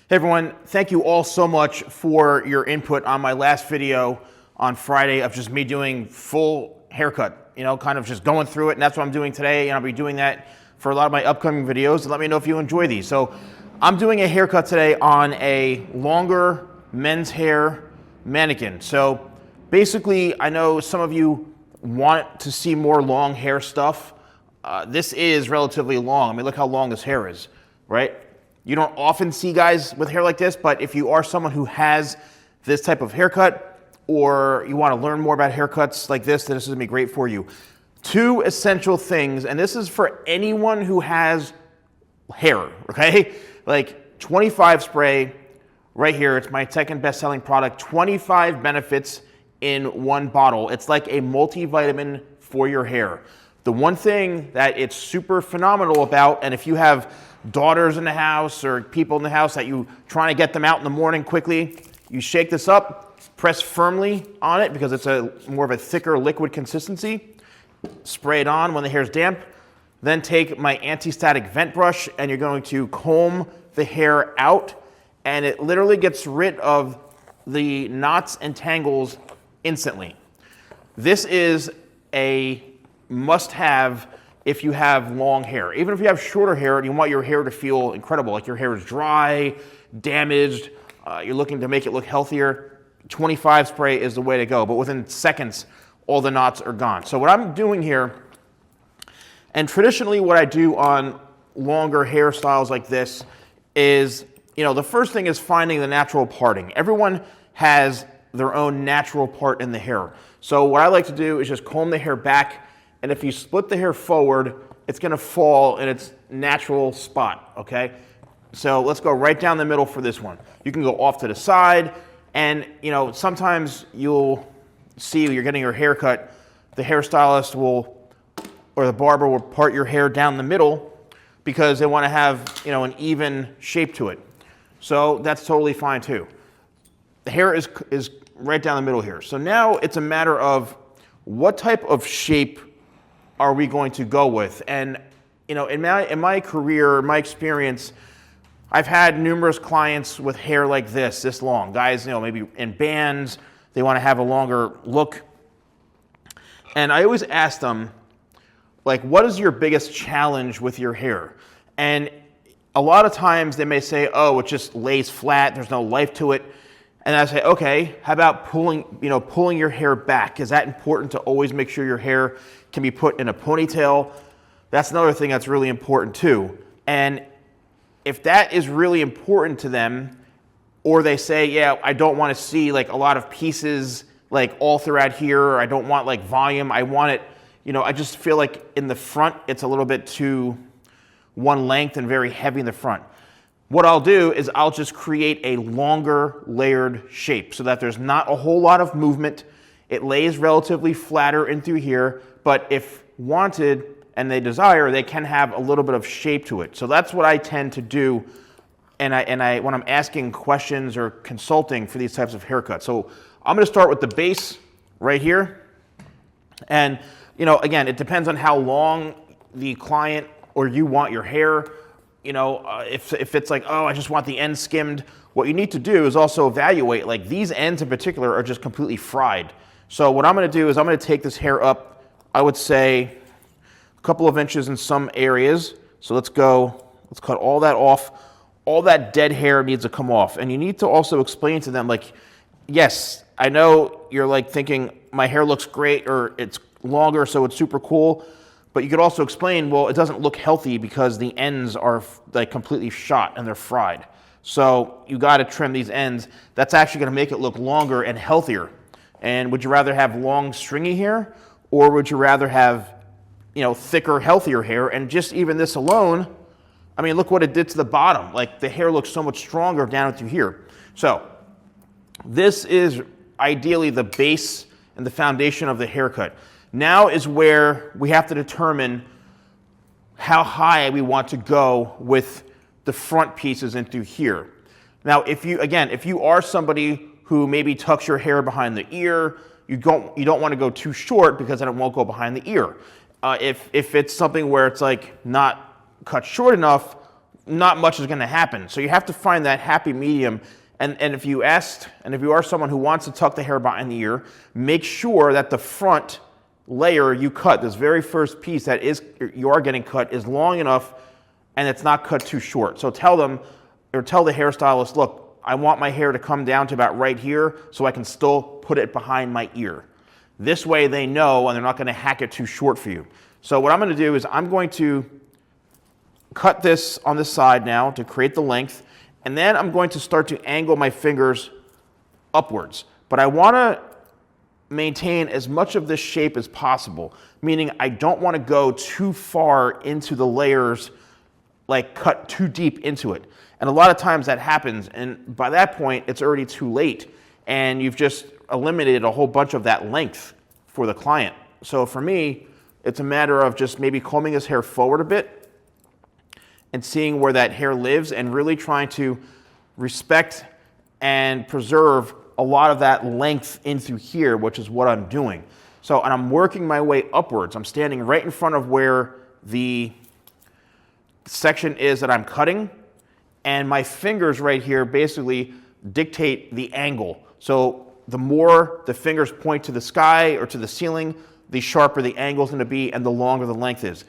Hey everyone, thank you all so much for your input on my last video on Friday of just me doing full haircut, kind of just going through it, and that's what I'm doing today, and I'll be doing that for a lot of my upcoming videos, and let me know if you enjoy these. So I'm doing a haircut today on a longer men's hair mannequin. So basically, I know some of you want to see more long hair stuff. This is relatively long. I mean, look how long this hair is, right? You don't often see guys with hair like this, but if you are someone who has this type of haircut or you want to learn more about haircuts like this is going to be great for you. Two essential things, and this is for anyone who has hair, okay? Like 25 spray right here. It's my second best-selling product. 25 benefits in one bottle. It's like a multivitamin for your hair. The one thing that it's super phenomenal about, and if you have daughters in the house or people in the house that you trying to get them out in the morning quickly, you shake this up, press firmly on it because it's a more of a thicker liquid consistency, spray it on when the hair's damp, then take my anti-static vent brush and you're going to comb the hair out, and it literally gets rid of the knots and tangles instantly. This is a must-have if you have long hair. Even if you have shorter hair and you want your hair to feel incredible, like your hair is dry, damaged, you're looking to make it look healthier, 25 spray is the way to go. But within seconds, all the knots are gone. So what I'm doing here, and traditionally what I do on longer hairstyles like this is, the first thing is finding the natural parting. Everyone has their own natural part in the hair. So what I like to do is just comb the hair back, and if you split the hair forward, it's gonna fall in its natural spot, okay? So let's go right down the middle for this one. You can go off to the side, and sometimes you'll see you're getting your hair cut, the hairstylist or the barber will part your hair down the middle because they wanna have, an even shape to it. So that's totally fine too. The hair is right down the middle here. So now it's a matter of what type of shape are we going to go with? And in my career, my experience, I've had numerous clients with hair like this long. Guys, maybe in bands, they want to have a longer look. And I always ask them, like, what is your biggest challenge with your hair? And a lot of times they may say, oh, it just lays flat, there's no life to it. And I say, okay, how about pulling your hair back? Is that important to always make sure your hair can be put in a ponytail? That's another thing that's really important too. And if that is really important to them, or they say, yeah, I don't want to see like a lot of pieces like all throughout here, I don't want like volume, I want it, I just feel like in the front, it's a little bit too one length and very heavy in the front. What I'll do is I'll just create a longer layered shape so that there's not a whole lot of movement. It lays relatively flatter in through here, but if wanted and they desire, they can have a little bit of shape to it. So that's what I tend to do and when I'm asking questions or consulting for these types of haircuts. So I'm gonna start with the base right here. And again, it depends on how long the client or you want your hair. If it's like, oh, I just want the ends skimmed, what you need to do is also evaluate, like these ends in particular are just completely fried. So what I'm gonna do is I'm gonna take this hair up, I would say a couple of inches in some areas. So let's cut all that off. All that dead hair needs to come off. And you need to also explain to them, like, yes, I know you're like thinking my hair looks great or it's longer so it's super cool. But you could also explain, well, it doesn't look healthy because the ends are like completely shot and they're fried. So you got to trim these ends. That's actually going to make it look longer and healthier. And would you rather have long, stringy hair, or would you rather have, thicker, healthier hair? And just even this alone, I mean, look what it did to the bottom. Like the hair looks so much stronger down through here. So this is ideally the base and the foundation of the haircut. Now is where we have to determine how high we want to go with the front pieces into here. Now, if you are somebody who maybe tucks your hair behind the ear, you don't want to go too short because then it won't go behind the ear. If it's something where it's like not cut short enough, not much is going to happen. So you have to find that happy medium. And if you are someone who wants to tuck the hair behind the ear, make sure that the front layer you cut, this very first piece that you are getting cut, is long enough and it's not cut too short. So tell them, or tell the hairstylist, look, I want my hair to come down to about right here so I can still put it behind my ear. This way they know and they're not going to hack it too short for you. So what I'm going to do is I'm going to cut this on the side now to create the length, and then I'm going to start to angle my fingers upwards. But I want to maintain as much of this shape as possible, meaning I don't want to go too far into the layers, like cut too deep into it. And a lot of times that happens, and by that point it's already too late and you've just eliminated a whole bunch of that length for the client. So for me, it's a matter of just maybe combing his hair forward a bit and seeing where that hair lives and really trying to respect and preserve a lot of that length in through here, which is what I'm doing. So, and I'm working my way upwards. I'm standing right in front of where the section is that I'm cutting, and my fingers right here basically dictate the angle. So the more the fingers point to the sky or to the ceiling, the sharper the angle is going to be and the longer the length is.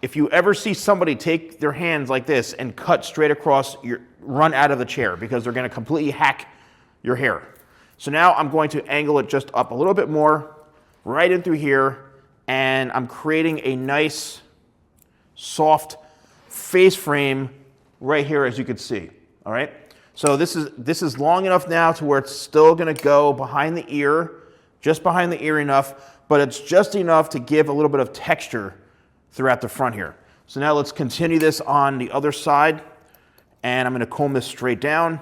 If you ever see somebody take their hands like this and cut straight across, run out of the chair because they're going to completely hack your hair. So now I'm going to angle it just up a little bit more, right in through here, and I'm creating a nice, soft face frame right here, as you can see. All right. So this is long enough now to where it's still going to go behind the ear, just behind the ear enough, but it's just enough to give a little bit of texture throughout the front here. So now let's continue this on the other side, and I'm going to comb this straight down.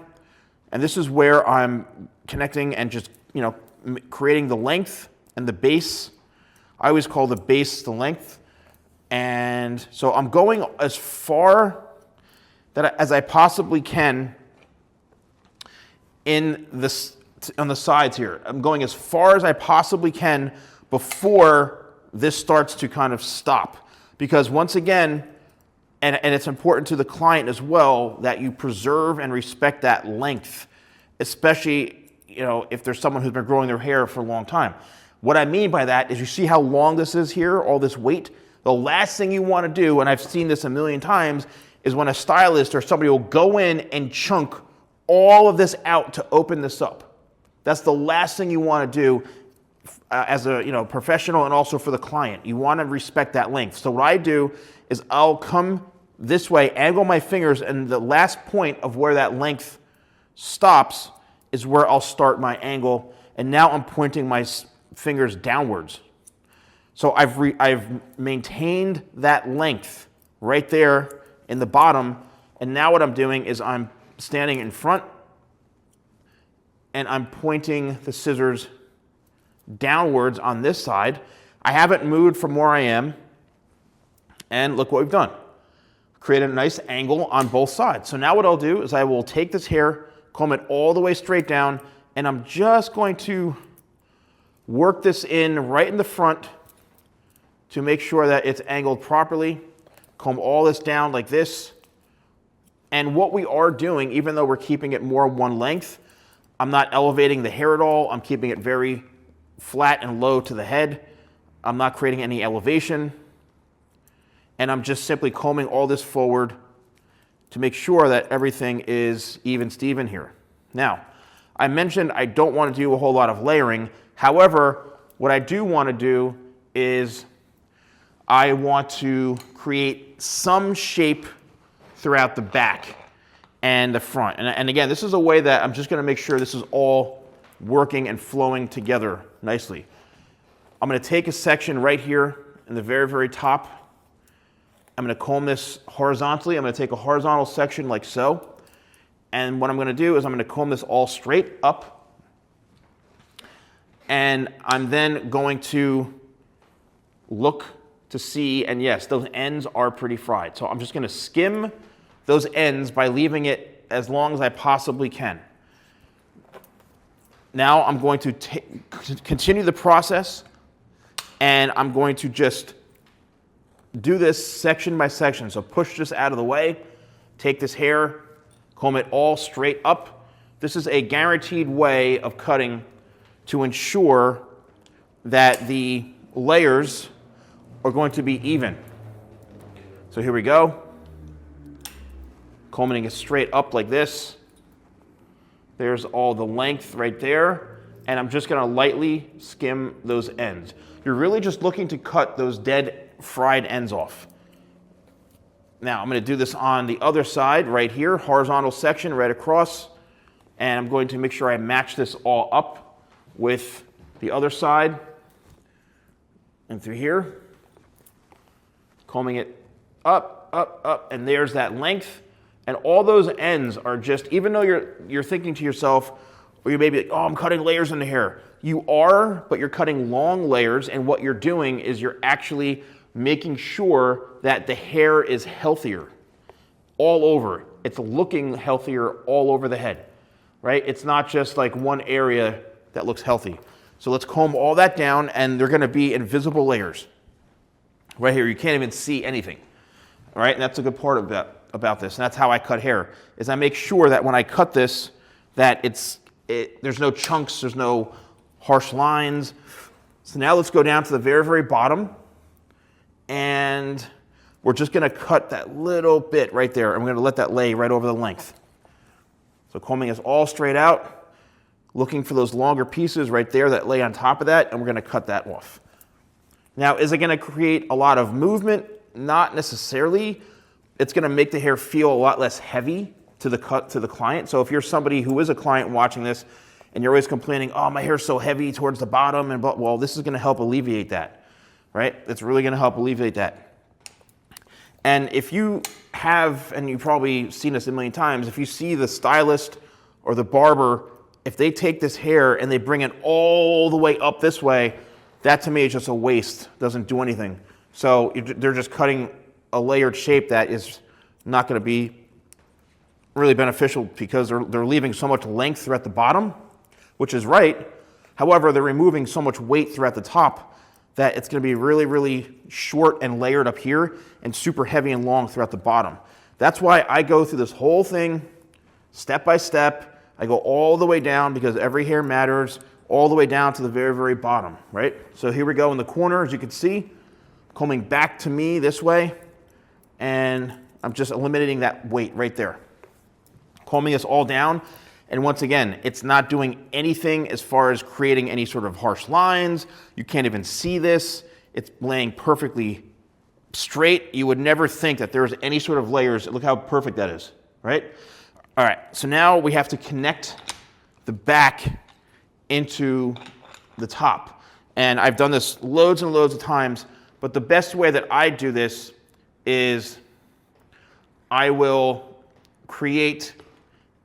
And this is where I'm connecting and just, creating the length and the base. I always call the base the length. And so I'm going as far as I possibly can on the sides here. I'm going as far as I possibly can before this starts to kind of stop. Because once again, and it's important to the client as well, that you preserve and respect that length, especially if there's someone who's been growing their hair for a long time. What I mean by that is, you see how long this is here, all this weight? The last thing you want to do, and I've seen this a million times, is when a stylist or somebody will go in and chunk all of this out to open this up. That's the last thing you want to do as a professional, and also for the client. You want to respect that length. So what I do is I'll come this way, angle my fingers, and the last point of where that length stops is where I'll start my angle. And now I'm pointing my fingers downwards. So I've maintained that length right there in the bottom. And now what I'm doing is I'm standing in front and I'm pointing the scissors downwards on this side. I haven't moved from where I am. And look what we've done. Create a nice angle on both sides. So now what I'll do is I will take this hair, comb it all the way straight down, and I'm just going to work this in right in the front to make sure that it's angled properly. Comb all this down like this. And what we are doing, even though we're keeping it more one length, I'm not elevating the hair at all. I'm keeping it very flat and low to the head. I'm not creating any elevation. And I'm just simply combing all this forward to make sure that everything is even Steven here. Now, I mentioned I don't want to do a whole lot of layering. However, what I do want to do is I want to create some shape throughout the back and the front. And again, this is a way that I'm just going to make sure this is all working and flowing together nicely. I'm going to take a section right here in the very, very top. I'm going to comb this horizontally. I'm going to take a horizontal section like so. And what I'm going to do is I'm going to comb this all straight up. And I'm then going to look to see, and yes, those ends are pretty fried. So I'm just going to skim those ends by leaving it as long as I possibly can. Now I'm going to continue the process, and I'm going to just do this section by section. So push this out of the way, take this hair, comb it all straight up. This is a guaranteed way of cutting to ensure that the layers are going to be even. So here we go. Combing it straight up like this. There's all the length right there. And I'm just gonna lightly skim those ends. You're really just looking to cut those dead fried ends off. Now I'm gonna do this on the other side right here, horizontal section right across. And I'm going to make sure I match this all up with the other side and through here. Combing it up, up, up, and there's that length. And all those ends are just, even though you're thinking to yourself, or you may be like, oh, I'm cutting layers in the hair. You are, but you're cutting long layers, and what you're doing is you're actually making sure that the hair is healthier all over. It's looking healthier all over the head, right? It's not just like one area that looks healthy. So let's comb all that down, and they're gonna be invisible layers. Right here, you can't even see anything, all right? And that's a good part about this, and that's how I cut hair, is I make sure that when I cut this, that there's no chunks, there's no harsh lines. So now let's go down to the very, very bottom, and we're just gonna cut that little bit right there, and we're gonna let that lay right over the length. So combing is all straight out, looking for those longer pieces right there that lay on top of that, and we're gonna cut that off. Now, is it gonna create a lot of movement? Not necessarily. It's gonna make the hair feel a lot less heavy to the client. So if you're somebody who is a client watching this and you're always complaining, oh, my hair's so heavy towards the bottom, and well, this is gonna help alleviate that, right? It's really gonna help alleviate that. And if you have, and you've probably seen this a million times, if you see the stylist or the barber, if they take this hair and they bring it all the way up this way, that to me is just a waste, doesn't do anything. So they're just cutting a layered shape that is not gonna be really beneficial because they're leaving so much length throughout the bottom, which is right. However, they're removing so much weight throughout the top that it's gonna be really, really short and layered up here and super heavy and long throughout the bottom. That's why I go through this whole thing step by step. I go all the way down because every hair matters, all the way down to the very, very bottom, right? So here we go in the corner, as you can see, combing back to me this way, and I'm just eliminating that weight right there. Combing this all down, and once again, it's not doing anything as far as creating any sort of harsh lines. You can't even see this. It's laying perfectly straight. You would never think that there's any sort of layers. Look how perfect that is, right? All right, so now we have to connect the back into the top. And I've done this loads and loads of times, but the best way that I do this is I will create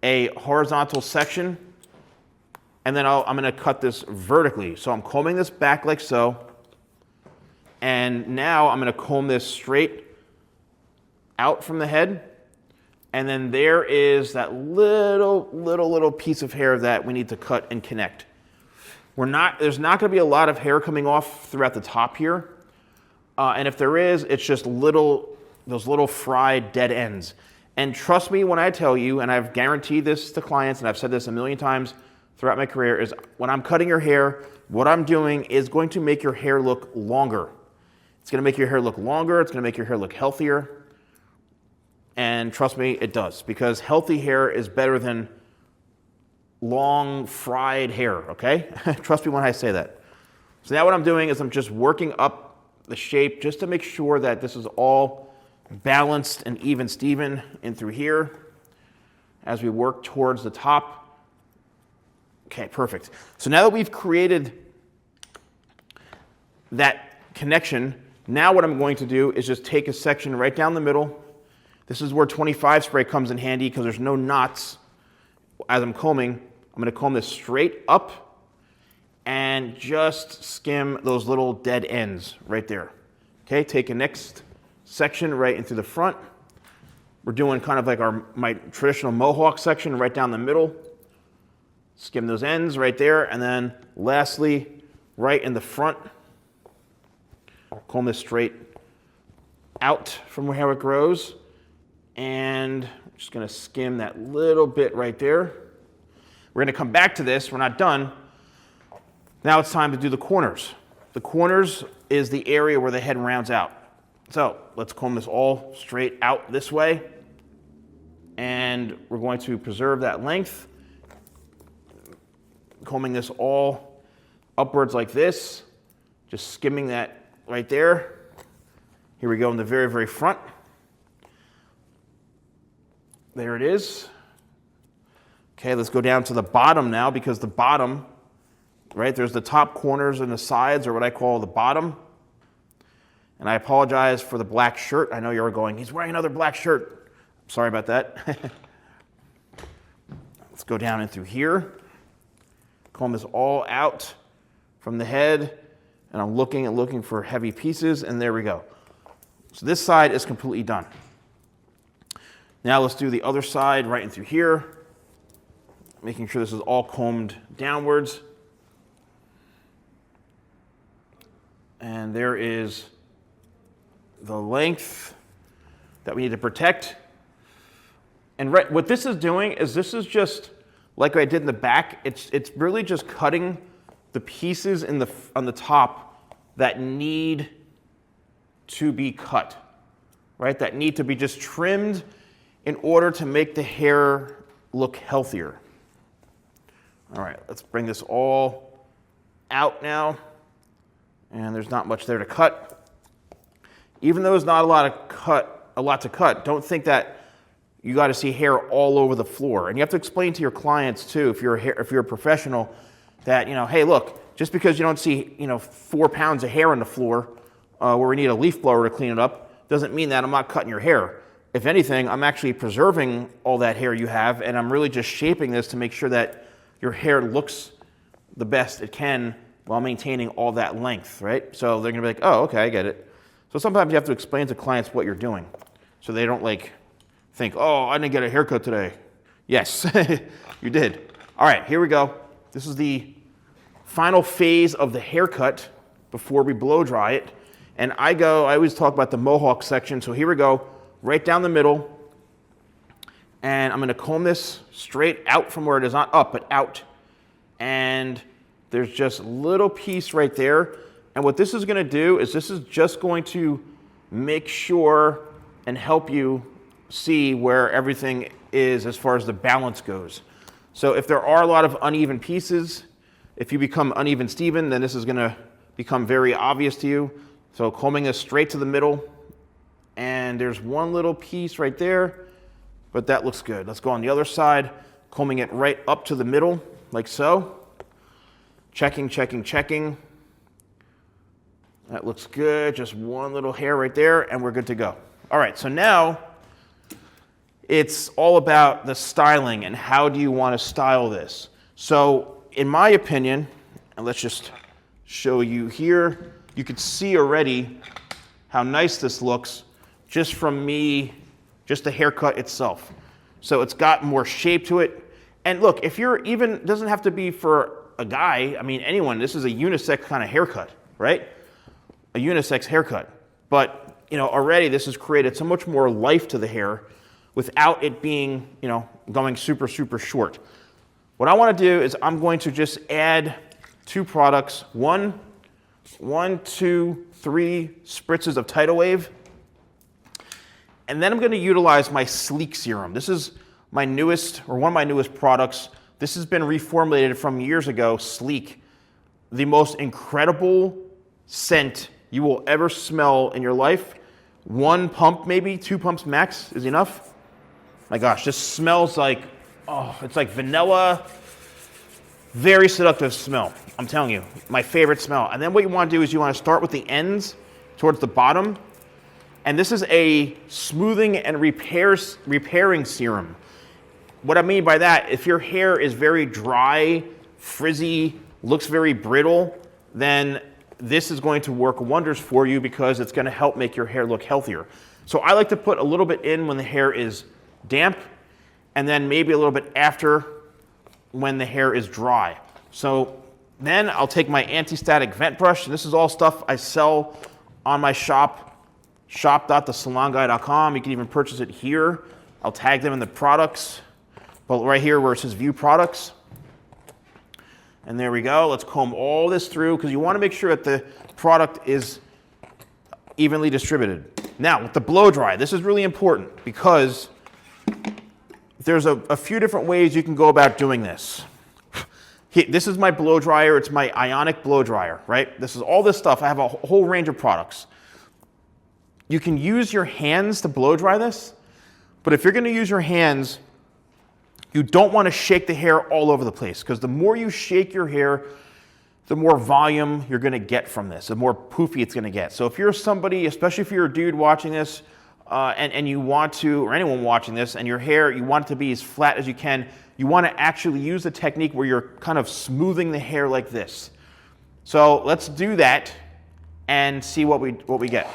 a horizontal section, and then I'm gonna cut this vertically. So I'm combing this back like so, and now I'm gonna comb this straight out from the head, and then there is that little piece of hair that we need to cut and connect. There's not gonna be a lot of hair coming off throughout the top here, and if there is, it's just those little fried dead ends. And trust me when I tell you, and I've guaranteed this to clients, and I've said this a million times throughout my career, is when I'm cutting your hair, what I'm doing is going to make your hair look longer. It's gonna make your hair look longer, it's gonna make your hair look healthier. And trust me, it does, because healthy hair is better than long fried hair, okay? Trust me when I say that. So now what I'm doing is I'm just working up the shape just to make sure that this is all balanced and even Steven in through here as we work towards the top. Okay, perfect. So now that we've created that connection, now what I'm going to do is just take a section right down the middle. This is where 25 spray comes in handy because there's no knots. As I'm combing, I'm going to comb this straight up and just skim those little dead ends right there. Okay, take a next section right into the front. We're doing kind of like my traditional mohawk section right down the middle. Skim those ends right there, and then lastly, right in the front, comb this straight out from how it grows, and Just gonna skim that little bit right there. We're gonna come back to this, we're not done. Now it's time to do the corners. The corners is the area where the head rounds out. So let's comb this all straight out this way. And we're going to preserve that length. Combing this all upwards like this. Just skimming that right there. Here we go in the very, very front. There it is. Okay, let's go down to the bottom now, because the bottom, right, there's the top corners and the sides, or what I call the bottom. And I apologize for the black shirt. I know you're going, he's wearing another black shirt. Sorry about that. Let's go down in through here. Comb this all out from the head. And I'm looking and looking for heavy pieces, and there we go. So this side is completely done. Now let's do the other side right in through here. Making sure this is all combed downwards. And there is the length that we need to protect. And what this is doing is this is just, like I did in the back, it's really just cutting the pieces on the top that need to be cut, right? That need to be just trimmed in order to make the hair look healthier. All right, let's bring this all out now. And there's not much there to cut. Even though there's not a lot to cut, don't think that you got to see hair all over the floor. And you have to explain to your clients too, if you're a professional, that, hey, look, just because you don't see 4 pounds of hair on the floor where we need a leaf blower to clean it up, doesn't mean that I'm not cutting your hair. If anything, I'm actually preserving all that hair you have, and I'm really just shaping this to make sure that your hair looks the best it can while maintaining all that length, right? So they're gonna be like, oh, okay, I get it. So sometimes you have to explain to clients what you're doing so they don't think, oh, I didn't get a haircut today. Yes, you did. All right, here we go. This is the final phase of the haircut before we blow dry it. And I always talk about the mohawk section, so here we go, right down the middle. And I'm gonna comb this straight out from where it is, not up, but out. And there's just a little piece right there. And what this is gonna do is this is just going to make sure and help you see where everything is as far as the balance goes. So if there are a lot of uneven pieces, if you become uneven Steven, then this is gonna become very obvious to you. So combing this straight to the middle, and there's one little piece right there, but that looks good. Let's go on the other side, combing it right up to the middle, like so. Checking, checking, checking. That looks good, just one little hair right there, and we're good to go. All right, so now it's all about the styling and how do you want to style this. So in my opinion, and let's just show you here, you can see already how nice this looks just from me, just the haircut itself. So it's got more shape to it. And look, if you're even, doesn't have to be for a guy, I mean anyone, this is a unisex kind of haircut, right? A unisex haircut. But already this has created so much more life to the hair without it being, going super, super short. What I want to do is I'm going to just add 2 products, 1, 2, 3 spritzes of Tidal Wave. And then I'm going to utilize my Sleek Serum. This is my newest, or one of my newest products. This has been reformulated from years ago, Sleek. The most incredible scent you will ever smell in your life. 1 pump, maybe 2 pumps max is enough. My gosh, this smells like, oh, it's like vanilla. Very seductive smell, I'm telling you, my favorite smell. And then what you want to do is you want to start with the ends towards the bottom. And this is a smoothing and repairing serum. What I mean by that, if your hair is very dry, frizzy, looks very brittle, then this is going to work wonders for you because it's going to help make your hair look healthier. So I like to put a little bit in when the hair is damp, and then maybe a little bit after when the hair is dry. So then I'll take my anti-static vent brush, and this is all stuff I sell on my shop, shop.thesalonguy.com. You can even purchase it here I'll tag them in the products, but right here where it says view products. And there we go. Let's comb all this through because you want to make sure that the product is evenly distributed. Now, with the blow dry, this is really important because there's a few different ways you can go about doing this. This is my blow dryer. It's my ionic blow dryer, right? This is all this stuff. I have a whole range of products. You can use your hands to blow dry this, but if you're going to use your hands, you don't want to shake the hair all over the place because the more you shake your hair, the more volume you're going to get from this, the more poofy it's going to get. So if you're somebody, especially if you're a dude watching this, and you want to, or anyone watching this, and your hair, you want it to be as flat as you can, you want to actually use the technique where you're kind of smoothing the hair like this. So let's do that and see what we get.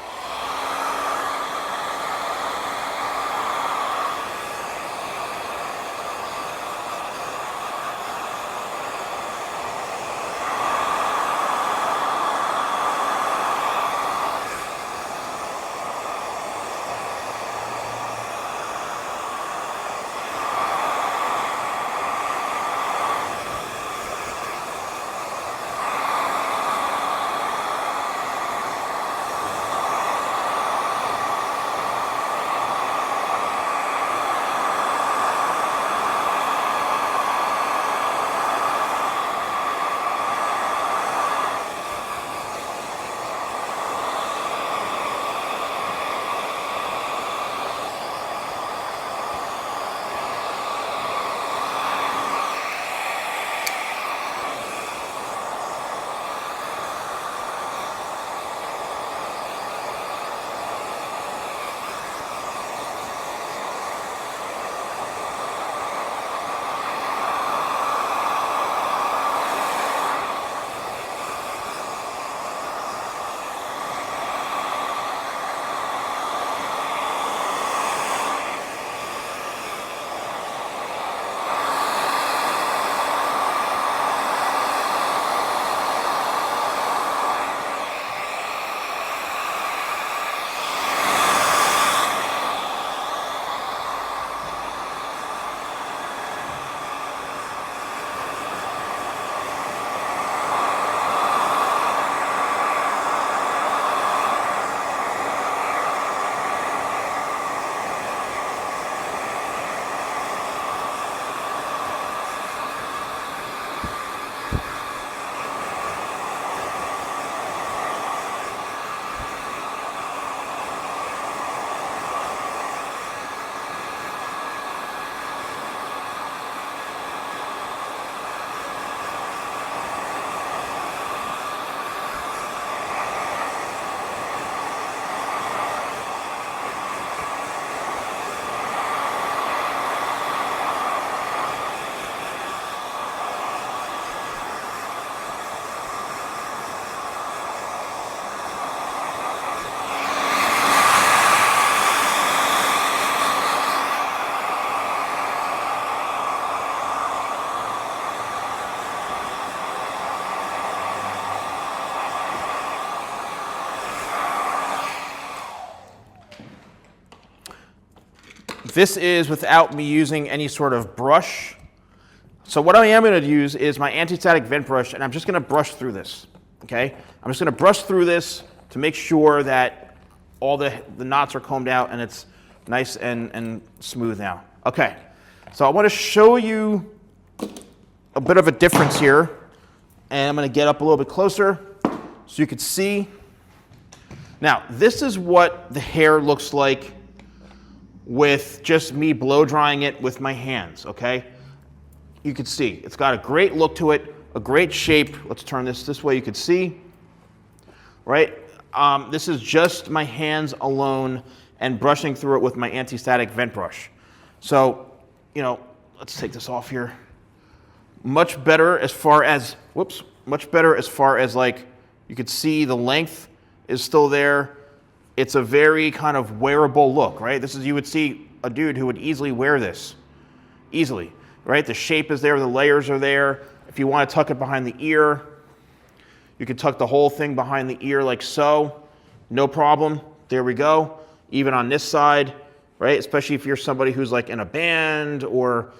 This is without me using any sort of brush. So what I am going to use is my anti-static vent brush, and I'm just going to brush through this, okay? I'm just going to brush through this to make sure that all the knots are combed out and it's nice and smooth now. Okay, so I want to show you a bit of a difference here, and I'm going to get up a little bit closer so you can see. Now, this is what the hair looks like with just me blow drying it with my hands, okay? You can see it's got a great look to it, a great shape. Let's turn this way you can see, right? This is just my hands alone and brushing through it with my anti-static vent brush. So, you know, let's take this off here. Much better as far as, much better as far as, like, you could see the length is still there. It's a very kind of wearable look, right? This is, you would see a dude who would easily wear this, easily, right? The shape is there, the layers are there. If you want to tuck it behind the ear, you can tuck the whole thing behind the ear like so, no problem. There we go. Even on this side, right? Especially if you're somebody who's like in a band or,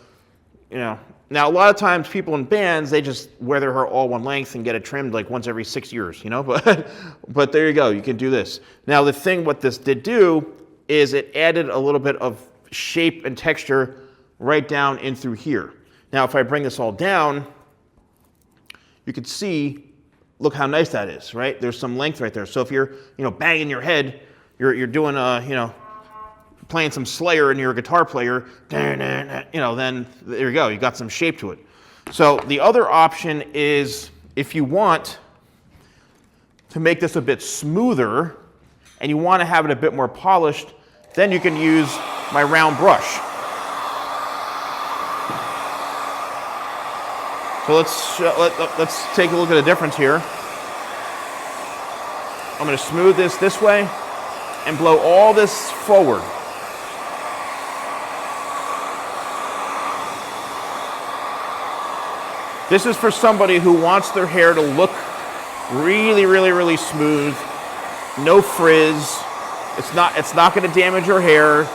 you know. Now, a lot of times people in bands, they just wear their hair all one length and get it trimmed like once every 6 years, you know, but there you go, you can do this. Now, the thing what this did do is it added a little bit of shape and texture right down in through here. Now, if I bring this all down, you can see, look how nice that is, right? There's some length right there. So if you're, you know, banging your head, you're doing you know, playing some Slayer and you're a guitar player, you know, then there you go, you got some shape to it. So the other option is if you want to make this a bit smoother and you want to have it a bit more polished, then you can use my round brush. So let's take a look at the difference here. I'm going to smooth this way and blow all this forward. This is for somebody who wants their hair to look really, really, really smooth, no frizz. It's not going to damage your hair.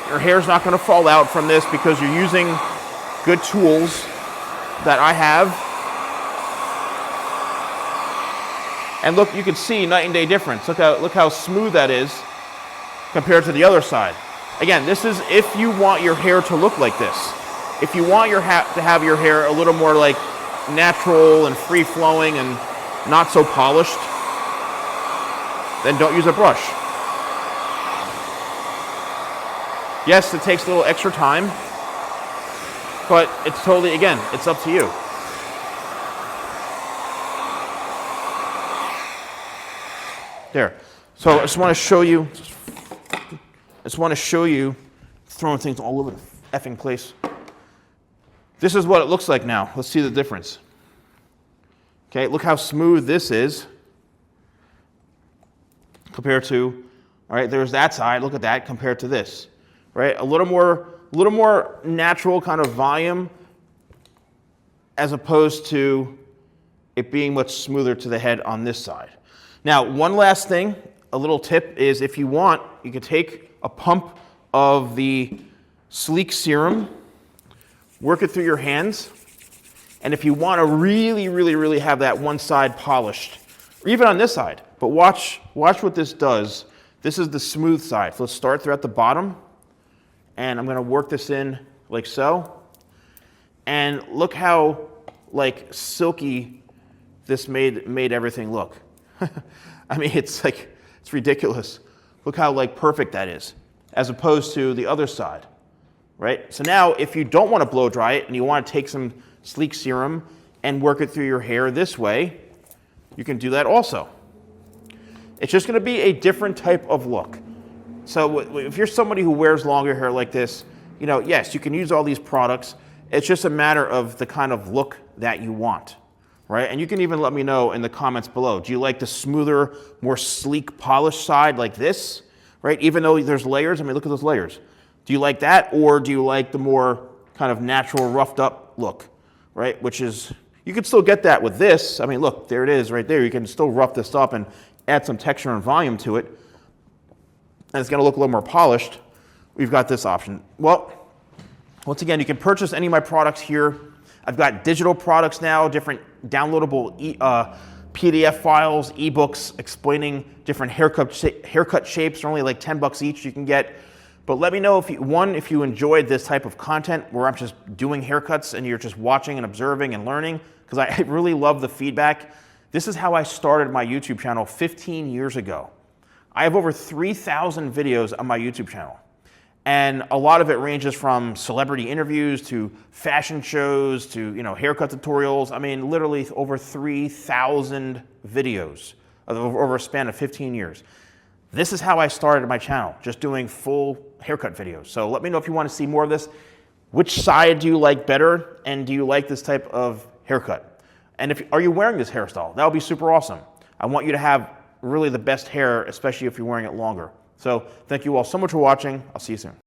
Your hair's not going to fall out from this because you're using good tools that I have. And look, you can see night and day difference. Look how smooth that is compared to the other side. Again, this is if you want your hair to look like this. If you want to have your hair a little more like natural and free-flowing and not so polished, then don't use a brush. Yes, it takes a little extra time, but it's totally, again, it's up to you. There. So I just want to show you, throwing things all over the effing place. This is what it looks like now. Let's see the difference. Okay, look how smooth this is compared to, all right, there's that side. Look at that compared to this, right? A little more natural kind of volume as opposed to it being much smoother to the head on this side. Now, one last thing, a little tip is if you want, you can take a pump of the Sleek Serum, work it through your hands, and if you want to really, really, really have that one side polished, or even on this side, but watch what this does. This is the smooth side. So let's start through at the bottom, and I'm going to work this in like so. And look how like silky this made everything look. I mean, it's ridiculous. Look how like perfect that is, as opposed to the other side. Right? So now if you don't want to blow dry it and you want to take some Sleek Serum and work it through your hair this way, you can do that also. It's just going to be a different type of look. So if you're somebody who wears longer hair like this, you know, yes, you can use all these products. It's just a matter of the kind of look that you want, right? And you can even let me know in the comments below. Do you like the smoother, more sleek, polished side like this, right? Even though there's layers, I mean, look at those layers. Do you like that, or do you like the more kind of natural, roughed up look, right? Which is, you can still get that with this. I mean, look, there it is right there. You can still rough this up and add some texture and volume to it. And it's going to look a little more polished. We've got this option. Well, once again, you can purchase any of my products here. I've got digital products now, different downloadable PDF files, ebooks explaining different haircut shapes. They're only like 10 bucks each you can get. But let me know if you enjoyed this type of content where I'm just doing haircuts and you're just watching and observing and learning, because I really love the feedback. This is how I started my YouTube channel 15 years ago. I have over 3,000 videos on my YouTube channel. And a lot of it ranges from celebrity interviews to fashion shows to, you know, haircut tutorials. I mean, literally over 3,000 videos over a span of 15 years. This is how I started my channel, just doing full haircut videos. So let me know if you want to see more of this. Which side do you like better? And do you like this type of haircut? And are you wearing this hairstyle? That would be super awesome. I want you to have really the best hair, especially if you're wearing it longer. So thank you all so much for watching. I'll see you soon.